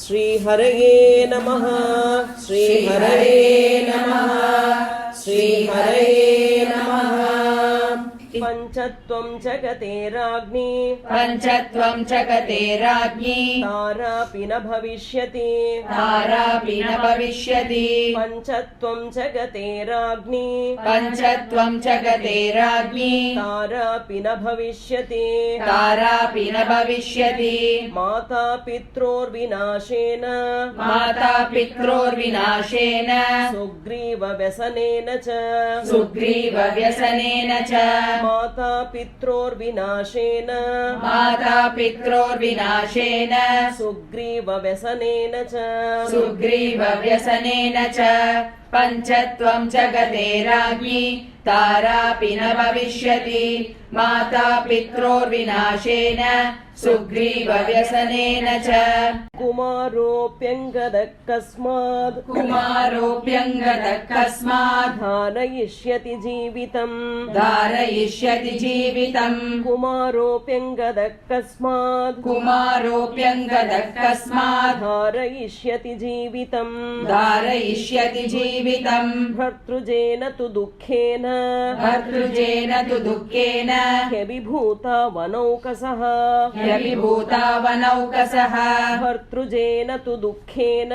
श्रीहरये नमः श्रीहरये नमः श्रीहरये नमः। पंचत्वं जगते राज्ञी पंचत्वं जगते राज्ञी तारापि न भविष्यति तारापि न भविष्यति। पंचत्वं जगते राज्ञी पंचत्वं जगते राज्ञी तारापि न भविष्यति तारापि न भविष्यति। माता पित्रोर्विनाशेन माता पित्रोर्विनाशेन सुग्रीव व्यसनेन च सुग्रीव व्यसनेन च माता पित्रोर्विनाशेन माता पित्रोर्विनाशेन सुग्रीव व्यसनेन च सुग्रीव व्यसनेन च। पंचत्वं जगते राज्ञी तारापि न भविष्यति माता पित्रोर्विनाशेन सुग्रीव व्यसनेन च। कुमारोऽप्यङ्गदः कस्मात् कुमारोऽप्यङ्गदः कस्मात् धारयिष्यति जीवितम् धारयिष्यति जीवितम्। कुमारोऽप्यङ्गदः कस्मात् कुमारोऽप्यङ्गदः कस्मात् धारयिष्यति जीवितम् धारयिष्यति जीवितम्। भर्तृजेन तु दुःखेन भर्तृजेन तु दुःखेन ह्यभिभूता वनौकसः ह्यभिभूता वनौकसः। भर्तृजेन तु दुःखेन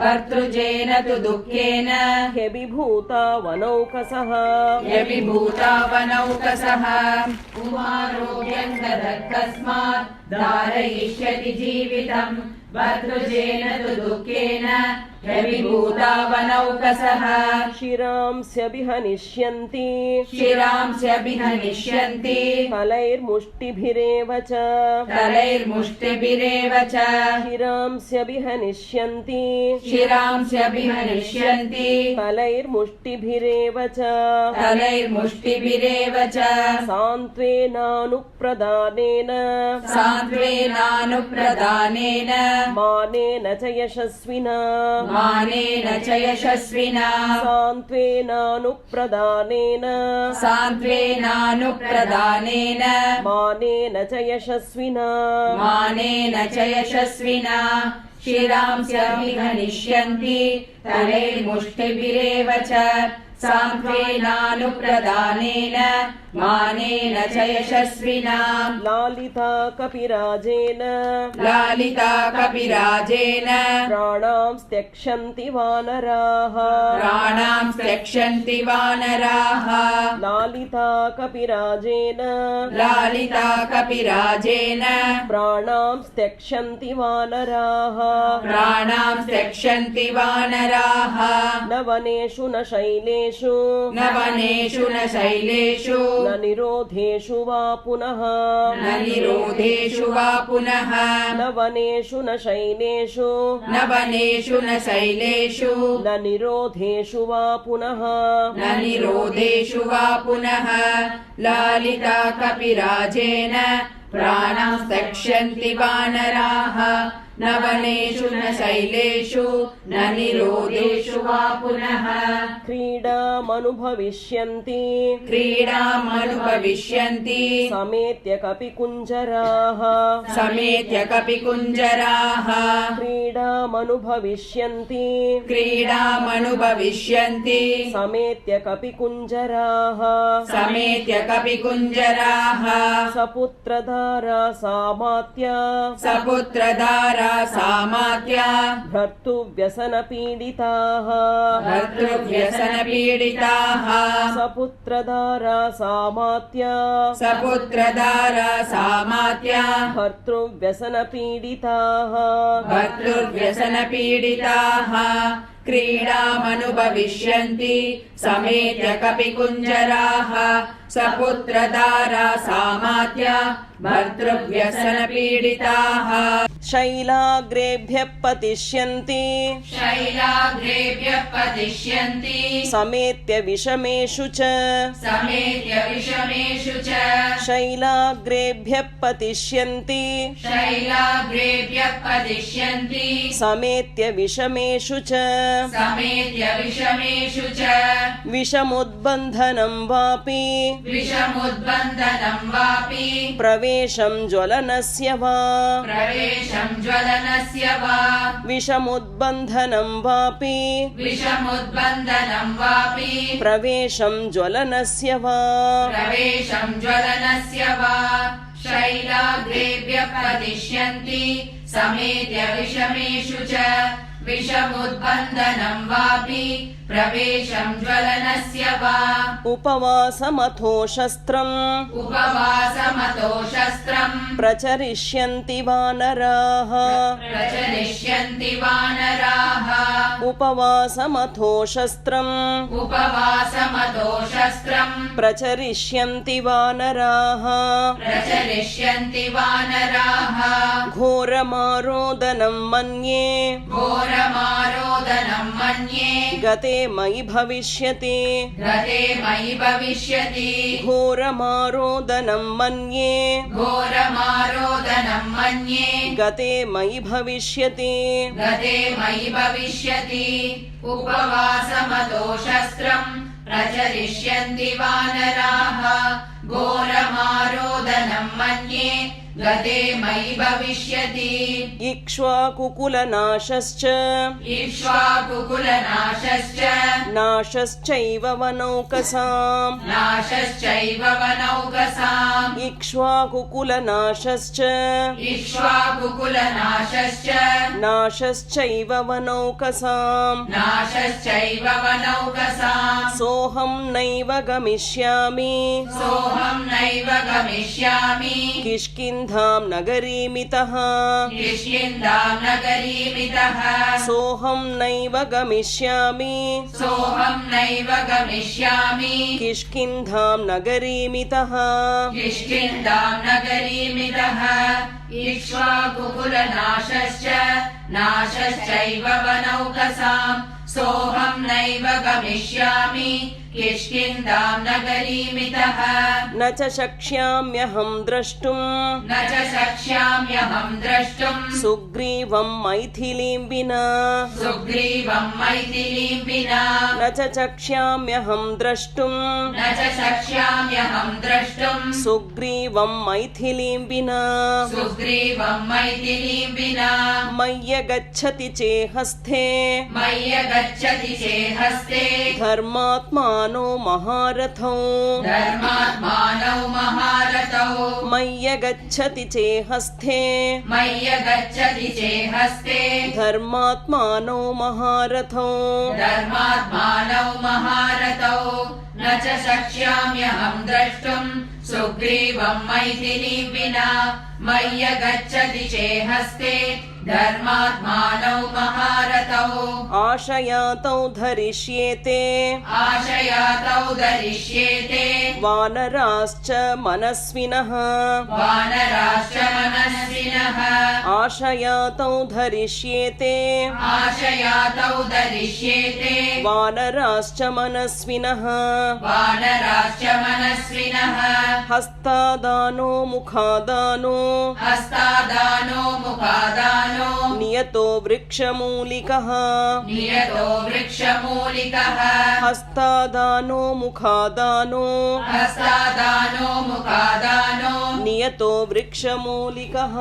भर्तृजेन तु दुःखेन ह्यभिभूता वनौकसः ह्यभिभूता वनौकसः। कुमारोऽप्यङ्गदः कस्मात् धारयिष्यति जीवितम् भर्तृजेन तु दुःखेन ह्यभिभूता वनौकसः। शिरांस्यभिहनिष्यन्ति शिरांस्यभिहनिष्यन्ति फलैर्मुष्टिभिरेव च फलैर्मुष्टिभिरेव च। शिरांस्यभिहनिष्यन्ति शिरांस्यभिहनिष्यन्ति फलैर्मुष्टिभिरेव च फलैर्मुष्टिभिरेव च। सान्त्वेनानुप्रदानेन सान्त्वेनानुप्रदानेन मानेन च यशस्विना मानेन च यशस्विना सान्त्वेनानुप्रदानेन सान्त्वेनानुप्रदानेन मानेन च यशस्विना मानेन च यशस्विना। शिरांस्यभिहनिष्यन्ति फलैर्मुष्टिभिरेव च सान्त्वेनानुप्रदानेन मानेन च यशस्विना। लालिता कपिराजेन लालिता कपिराजेन प्राणां त्यक्षन्ति वानराः प्राणां त्यक्षन्ति वानराः। लालिता कपिराजेन लालिता कपिराजेन प्राणां त्यक्षन्ति वानराः प्राणां त्यक्षन्ति वानराः। न वनेषु न शैलेषु न वनेषु न शैलेषु न निरोधेषु वा पुनः न निरोधेषु वा पुनः न वनेषु न शैलेषु न वनेषु न शैलेषु न निरोधेषु वा पुनः न निरोधेषु वा पुनः। लालिता कपिराजेन प्राणां त्यक्षन्ति वानराः न वनेषु न शैलेषु न निरोधेषु वा पुनः। क्रीडामनुभविष्यन्ति क्रीडामनुभविष्यन्ति समेत्य कपिकुञ्जराः समेत्य कपिकुञ्जराः। क्रीडामनुभविष्यन्ति क्रीडामनुभविष्यन्ति समेत्य कपिकुञ्जराः समेत्य कपिकुञ्जराः। सपुत्रधारा सामात्या सपुत्रधारा सामात्या भर्तुव्यसनपीडिताः भर्तृव्यसनपीडिताः। सपुत्रधारा सामात्या सपुत्रधारा सामात्या भर्तृव्यसनपीडिताः भर्तृव्यसनपीडिताः। क्रीडामनुभविष्यन्ति समेत्य कपिकुञ्जराः सपुत्रधारा सामात्या भर्तृव्यसनपीडिताः। शैलाग्रेभ्यः पतिष्यन्ति शैलाग्रेभ्यः पतिष्यन्ति समेत्य विषमेषु च समेत्य विषमेषु च शैलाग्रेभ्यः पतिष्यन्ति शैलाग्रेभ्यः पतिष्यन्ति समेत्य विषमेषु च समेत्य विषमेषु च विषमुद्बन्धनं वापि विषमुद्बन्धनं वापि प्रवेशं ज्वलनस्य वा प्रवेशं ज्वलनस्य वा विषमुद्बन्धनं वापि विषमुद्बन्धनं वापि प्रवेशं ज्वलनस्य वा प्रवेशं ज्वलनस्य वा शैलाग्रेभ्यः पतिष्यन्ति समेत्य विषमेषु च विषमुद्बन्धनं वापि प्रवेशं ज्वलनस्य वा उपवासमथो शस्त्रम् उपवासमतो शस्त्रम् प्रचरिष्यन्ति वानराः प्रचरिष्यन्ति वानराः उपवासमथो शस्त्रम् उपवासमतो शस्त्रम् प्रचरिष्यन्ति वानराः प्रचरिष्यन्ति वानराः घोरमारोदनं मन्ये घोरमारोदनं मन्ये गते मयि भविष्यति गते मयि भविष्यति घोरमारोदनं मन्ये घोरमारोदनं मन्ये गते मयि भविष्यति गते मयि भविष्यति उपवासमतो शस्त्रम् प्रचरिष्यन्ति वानराः घोरमारोदनं मन्ये गते मयि भविष्यति इक्ष्वाकुकुलनाशश्च इक्ष्वाकुकुलनाशश्च नाशश्चैव वनौकसाम् नाशश्चैव वनौकसाम् इक्ष्वाकुकुलनाशश्च इक्ष्वाकुकुलनाशश्च नाशश्चैव वनौकसाम् नाशश्चैव वनौकसाम् सोऽहं नैव गमिष्यामि सोऽहं नैव गमिष्यामि किष्किन्धां नगरीमितः किष्किन्धां नगरीमितः सोऽहं नैव गमिष्यामि सोऽहं नैव गमिष्यामि किष्किन्धां नगरीमितः किष्किन्धां नगरीमितः इक्ष्वाकुकुलनाशश्च नाशश्चैव वनौकसाम् सोऽहं नैव गमिष्यामि किष्किन्धां नगरीमितः न च शक्ष्याम्यहं द्रष्टुम् न च शक्ष्याम्यहं द्रष्टुम् सुग्रीवं मैथिलीं विना सुग्रीवं मैथिलीं विना न च चक्ष्याम्यहं द्रष्टुम् न च शक्ष्याम्यहं द्रष्टुम् सुग्रीवं मैथिलीं विना सुग्रीवं मैथिलीं विना मय्यगच्छति चेहस्थे मय्यगच्छति चेहस्ते धर्मात्मानो महारथौ धर्मात्मानौ महारथौ मय्यगच्छति चेहस्थे मय्यगच्छति चेहस्ते धर्मात्मानो महारथौ धर्मात्मानौ महारथौ न च शक्ष्याम्यहं द्रष्टुम् सुग्रीवं मैथिलीं विना मय्यगच्छति चेहस्ते धर्मात्मानौ महारथौ आशयातौ धरिष्येते आशयातौ धरिष्येते वानराश्च मनस्विनः वानराश्च मनस्विनः आशयातौ धरिष्येते आशयातौ धरिष्येते वानराश्च मनस्विनः वानराश्च मनस्विनः हस्तादानो मुखादानो हस्तादानो मुखादानो नियतो वृक्षमूलिकः नियतो वृक्षमूलिकः हस्तादानो मुखादानो हस्तादानो मुखादानो नियतो वृक्षमूलिकः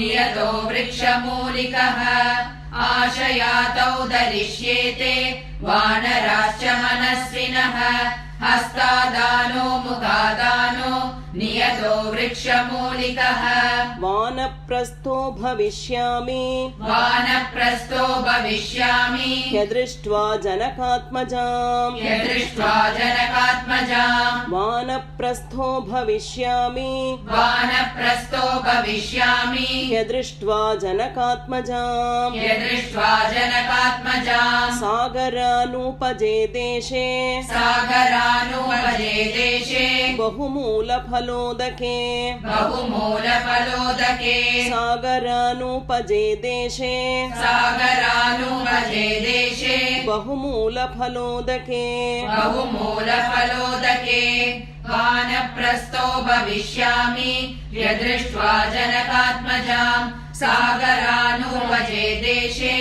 नियतो वृक्षमूलिकः आशयातौ धरिष्येते वानराश्च मनस्विनः हस्तादानो मुखादानो नियतो वृक्षमूलिकः वानप्रस्थो भविष्यामि वानप्रस्थो भविष्यामि यदृष्ट्वा जनकात्मजाम् यदृष्ट्वा जनकात्मजाम् वानप्रस्थो भविष्यामि वानप्रस्थो भविष्यामि यदृष्ट्वा जनकात्मजाम् यदृष्ट्वा जनकात्मजाम् सागरानुपजे देशे सागरानुपजे देशे बहुमूलफलोदके बहुमूलफलोदके सागरानुपजे देशे सागरानुपजे देशे बहुमूलफलोदके बहुमूलफलोदके वानप्रस्थो भविष्यामि यदृष्ट्वा जनकात्मजाम् सागरानुपजे देशे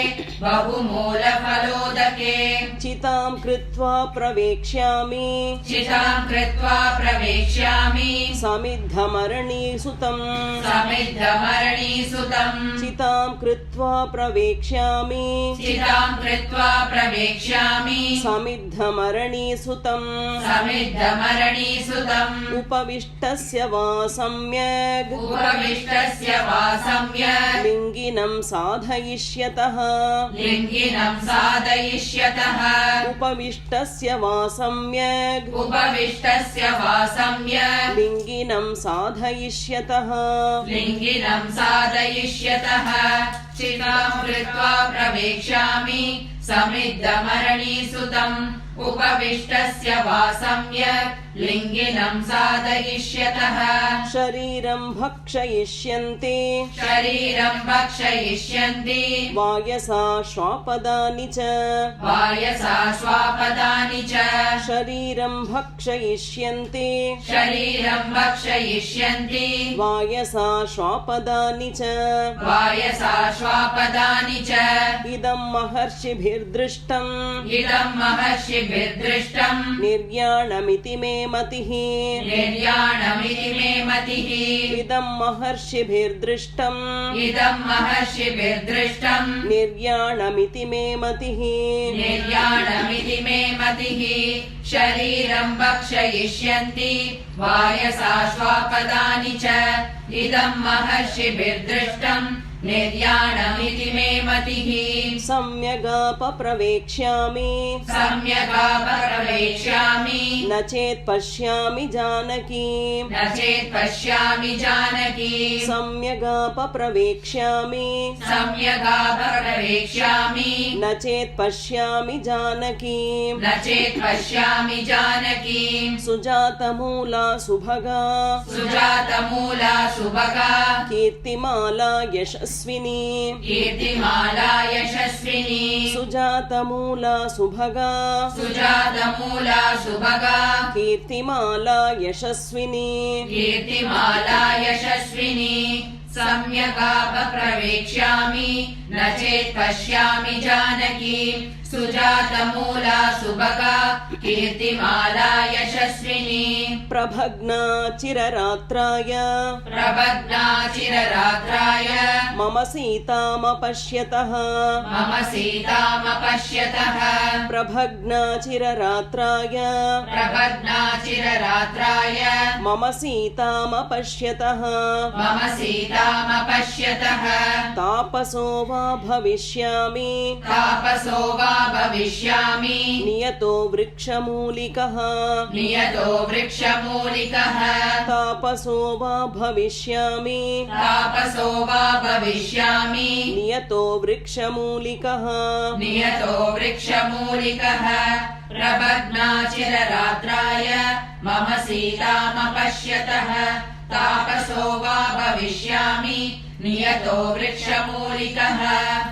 बहुमूलफलोदके चितां कृत्वा प्रवेक्ष्यामि चितां कृत्वा प्रवेक्ष्यामि समिद्धमरणीसुतम् समिद्धमरणीसुतम् चितां कृत्वा प्रवेक्ष्यामि चितां कृत्वा प्रवेक्ष्यामि समिद्धमरणीसुतम् समिद्धमरणीसुतम् उपविष्टस्य वा सम्यग् उपविष्टस्य वा सम्यक् लिङ्गिनं साधयिष्यतः लिङ्गिनं साधयिष्यतः उपविष्टस्य वा सम्यग् उपविष्टस्य वा सम्यक् लिङ्गिनं साधयिष्यतः लिङ्गिनं साधयिष्यतः चितां कृत्वा प्रवेक्ष्यामि समिद्धमरणीसुतम् उपविष्टस्य वा सम्यक् लिङ्गिनं साधयिष्यतः शरीरं भक्षयिष्यन्ति शरीरं भक्षयिष्यन्ति वायसा श्वापदानि च वायसा श्वापदानि च शरीरं भक्षयिष्यन्ति शरीरं भक्षयिष्यन्ति वायसा श्वापदानि च वायसा श्वापदानि च इदं महर्षिभिर्दृष्टम् इदं महर्षिभिर्दृष्टम् निर्याणमिति मे मतिः निर्याणमिति मे मतिः इदं महर्षिभिर्दृष्टम् इदं महर्षिभिर्दृष्टम् निर्याणमिति मे मतिः निर्याणमिति मे मतिः शरीरं भक्षयिष्यन्ति वायसा श्वापदानि च इदं महर्षिभिर्दृष्टम् निर्याणमिति मे मतिः सम्यगापप्रवेक्ष्यामि सम्यगापप्रवेक्ष्यामि न चेत् पश्यामि जानकीम् न चेत् पश्यामि जानकी सम्यगापप्रवेक्ष्यामि सम्यगापप्रवेक्ष्यामि न चेत् पश्यामि जानकीम् न चेत् पश्यामि जानकीम् सुजातमूला सुभगा सुजातमूला सुभगा कीर्तिमाला यशस्विनी कीर्तिमाला यशस्विनी सुजातमूला सुभगा सुजातमूला सुभगा कीर्तिमाला यशस्विनी कीर्तिमाला यशस्विनी सम्यगापप्रवेक्ष्यामि न चेत् पश्यामि जानकी सुजातमूला सुभगा कीर्तिमाला यशस्विनी प्रभग्ना चिररात्राय प्रबध्ना चिररात्राय मम सीतामपश्यतः मम सीतामपश्यतः प्रभग्ना चिररात्राय प्रबध्ना चिररात्राय मम सीतामपश्यतः मम सीतामपश्यतः तापसो वा भविष्यामि तापसो वा भविष्यामि नियतो वृक्षमूलिकः नियतो वृक्षमूलिकः तापसो वा भविष्यामि तापसो वा भविष्यामि नियतो वृक्षमूलिकः नियतो वृक्षमूलिकः प्रबध्ना चिररात्राय मम सीतामपश्यतः तापसो वा भविष्यामि नियतो वृक्षमूलिकः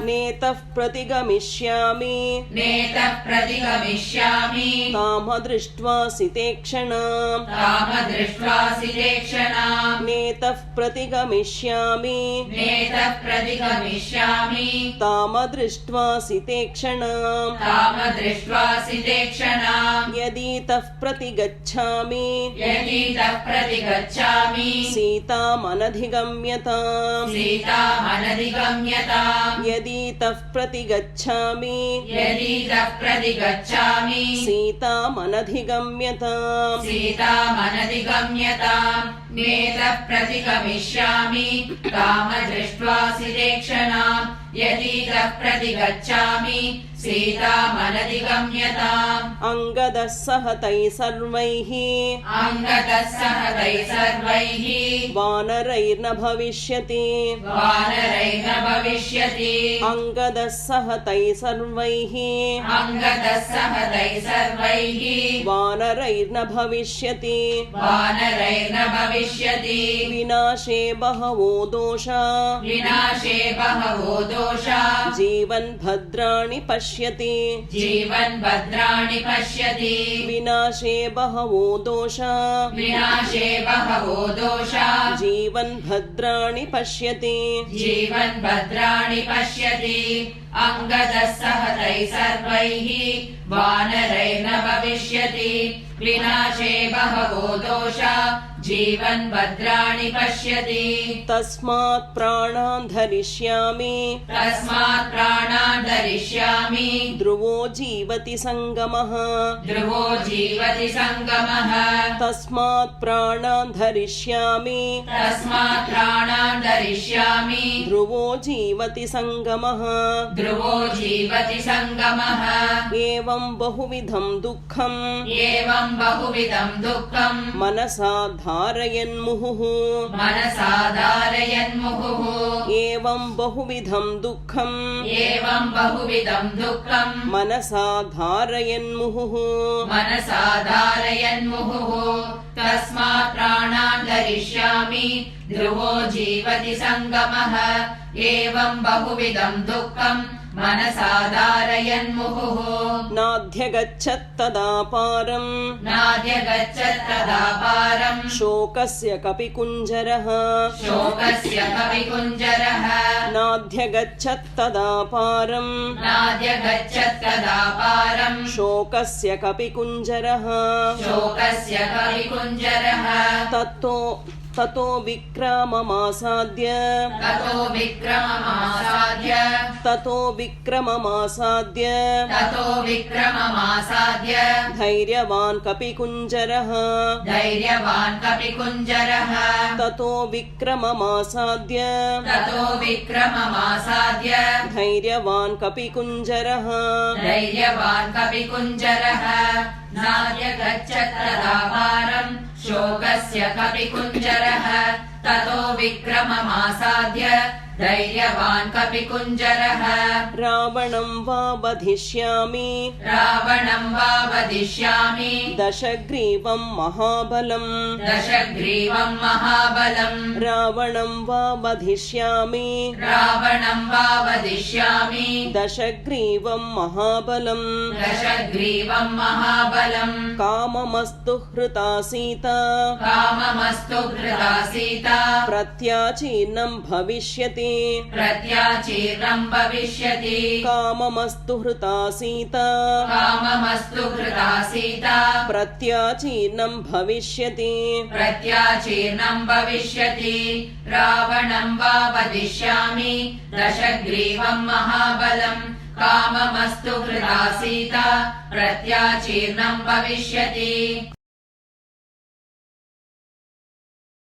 नेतः प्रतिगमिष्यामि नेतः प्रतिगमिष्यामि ताम दृष्ट्वा सितेक्षणाम् ताम दृष्ट्वा सितेक्षणाम् नेतः प्रतिगमिष्यामि नेतः प्रतिगमिष्यामि ताम दृष्ट्वा सितेक्षणाम् ताम दृष्ट्वा सितेक्षणाम् यदि तः प्रतिगच्छामि यदि तः प्रतिगच्छामि सीतामनधिगम्यताम् सीतामनधिगम्यताम् यदि तः प्रतिगच्छामि यदि तः प्रतिगच्छामि सीतामनधिगम्यताम् सीतामनधिगम्यताम् नेतः प्रतिगमिष्यामि ताम दृष्ट्वा सितेक्षणाम् यदि तः प्रतिगच्छामि सीतामनधिगम्यताम् अङ्गदः सह तैः सर्वैः अङ्गतः सह तैः सर्वैः वानरैर्न भविष्यति वानरैर्न भविष्यति अङ्गदः सह तैः सर्वैः अङ्गतः सह तैः सर्वैः वानरैर्न भविष्यति वानरैर्न भविष्यति विनाशे बहवो दोषा विनाशे बहवो दोषा जीवन् भद्राणि पश्यति पश्यति जीवन् भद्राणि पश्यति विनाशे बहवो दोषा विनाशे बहवो दोषा जीवन् भद्राणि पश्यति जीवन् भद्राणि पश्यति अङ्गदः सहतैः सर्वैः वानरैर्न भविष्यति विनाशे बहवो दोषा जीवन् भद्राणि पश्यति तस्मात् प्राणान् धरिष्यामि तस्मात् प्राणान् धरिष्यामि ध्रुवो जीवति सङ्गमः ध्रुवो जीवति सङ्गमः तस्मात् प्राणान् धरिष्यामि तस्मात् प्राणान् धरिष्यामि ध्रुवो जीवति सङ्गमः ध्रुवो जीवति सङ्गमः एवं बहुविधं दुःखम् एवं बहुविधं दुःखं मनसा धारयन्मुहुः मनसा धारयन्मुहुः एवं बहुविधं दुःखम् एवं बहुविधं दुःखं मनसा धारयन्मुहुः मनसा धारयन्मुहुः तस्मात् प्राणान् धरिष्यामि ध्रुवो जीवति सङ्गमः एवं बहुविधं दुःखं मनसा धारयन्मुहुः नाध्यगच्छत्तदा पारम् नाद्यगच्छत् तदा पारम् शोकस्य कपिकुञ्जरः शोकस्य कविकुञ्जरः नाध्यगच्छत्तदा पारम् नाद्यगच्छत् तदा पारम् शोकस्य कपिकुञ्जरः शोकस्य कविकुञ्जरः ततो विक्रममासाद्य ततो विक्रममासाद्य ततो विक्रममासाद्य ततो विक्रममासाद्य धैर्यवान् कपिकुञ्जरः धैर्यवान् कपिकुञ्जरः ततो विक्रममासाद्य ततो विक्रममासाद्य धैर्यवान् कपिकुञ्जरः धैर्यवान् कपिकुञ्जरः नाद्यगच्छत् तदा पारम् शोकस्य कपिकुञ्जरः ततो विक्रममासाद्य धैर्यवान् कपिकुञ्जरः रावणं वा वधिष्यामि रावणं वा वधिष्यामि दशग्रीवं महाबलम् दशग्रीवं महाबलम् रावणं वा वधिष्यामि रावणं वा वधिष्यामि दशग्रीवं महाबलम् दशग्रीवं महाबलम् काममस्तु हृता सीता काममस्तु हृदा सीता प्रत्याचीर्णं भविष्यति प्रत्याचीर्णं भविष्यति काममस्तु हृता सीता काममस्तु हृदा सीता प्रत्याचीर्णं भविष्यति प्रत्याचीर्णं भविष्यति रावणं वा वधिष्यामि दशग्रीवं महाबलम् काममस्तु हृदा सीता प्रत्याचीर्णं भविष्यति